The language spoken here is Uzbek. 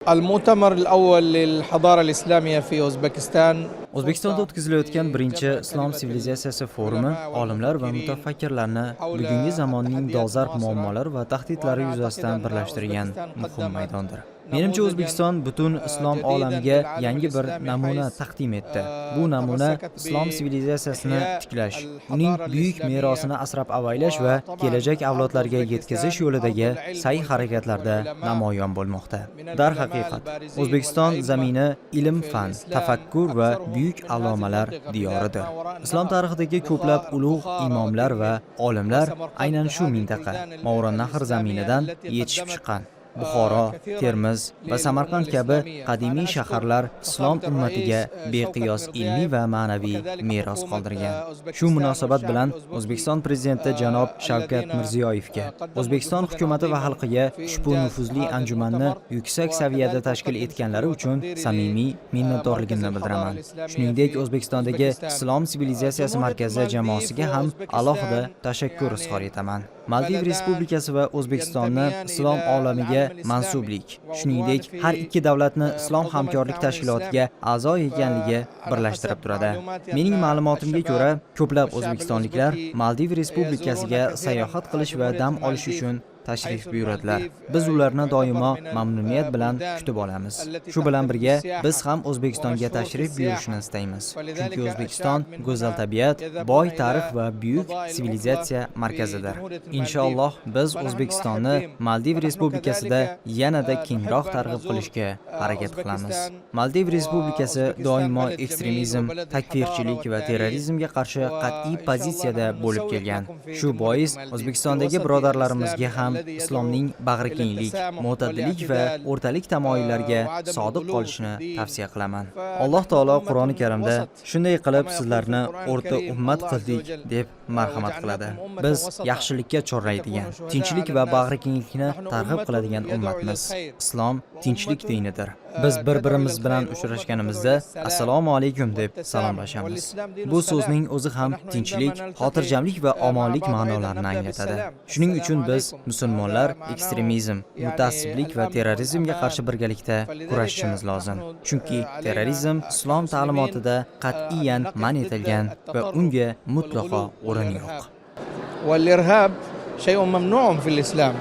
المؤتمر الأول للحضارة الإسلامية في أوزبكستان O'zbekistonda o'tkazilayotgan birinchi Islom sivilizatsiyasi forumi olimlar va mutafakkirlarni bugungi zamonning dolzarb muammolari va tahdidlari yuzasidan birlashtirgan muhim maydondir. Menimcha O'zbekiston butun islom olamiga yangi bir namuna taqdim etdi. Bu namuna islom sivilizatsiyasini tiklash, uning buyuk merosini asrab-avaylash va kelajak avlodlarga yetkazish yo'lidagi sa'y harakatlarda namoyon bo'lmoqda. Darhaqiqat, O'zbekiston zamini ilm-fan, tafakkur va buyuk allomalar diyoridir. Islom tarixidagi ko'plab ulug' imomlar va olimlar aynan shu mintaqa Movarounnahr zaminidan yetishib chiqqan. Buxoro, Termiz va Samarqand kabi qadimiy shaharlar islom ummatiga beqiyos ilmiy va ma'naviy meros qoldirgan. Shu munosabat bilan O'zbekiston prezidenti janob Shavkat Mirziyoyevga, O'zbekiston hukumatı va xalqiga ushbu nufuzli anjumanni yuksak saviyada tashkil etganlari uchun samimiy minnatdorligimni bildiraman. Shuningdek, O'zbekistondagi Islom sivilizatsiyasi markazi jamoasiga ham alohida tashakkur izhor etaman. Maldiv Respublikasi va O'zbekistonni islom olamiga mansublik, shuningdek har ikki davlatni islom hamkorlik tashkilotiga a'zo ekanligi birlashtirib turadi. Mening ma'lumotimga ko'ra, ko'plab o'zbekistonliklar Maldiv Respublikasiga sayohat qilish va dam olish uchun tashrif buyuradilar. Biz ularni doimo mamnuniyat bilan kutib olamiz. Shu bilan birga biz ham O'zbekistonga tashrif buyurishni istaymiz. Chunki O'zbekiston go'zal tabiat, boy tarix va buyuk sivilizatsiya markazidir. Inshaalloh biz O'zbekistonni Maldiv Respublikasida yanada kengroq targ'ib qilishga harakat qilamiz. Maldiv Respublikasi doimo ekstremizm, takfirchilik va terrorizmga qarshi qat'iy pozitsiyada bo'lib kelgan. Shu bois O'zbekistondagi birodarlarimizga ham islomning bag'rikenglik, mo'tadillik va o'rtalik tamoyillarga sodiq qolishni tavsiya qilaman. Alloh taolo Qur'oni Karimda shunday qilib sizlarni o'rta ummat qildik deb marhamat qiladi. Biz yaxshilikka chorlaydigan, tinchlik va bag'rikenglikni targ'ib qiladigan ummatmiz. Islom tinchlik dinidir. Biz bir-birimiz bilan uchrashganimizda assalomu alaykum deb salomlashamiz. Bu so'zning o'zi ham tinchlik, xotirjamlik va omonlik ma'nolarini anglatadi. Shuning uchun biz musulmonlar ekstremizm, mutaassiblik va terrorizmga qarshi birgalikda kurashishimiz lozim. Chunki terrorizm islom ta'limotida qat'iyan man etilgan va unga mutlaqo o'rin yo'q. والإرهاب شيء ممنوع في الإسلام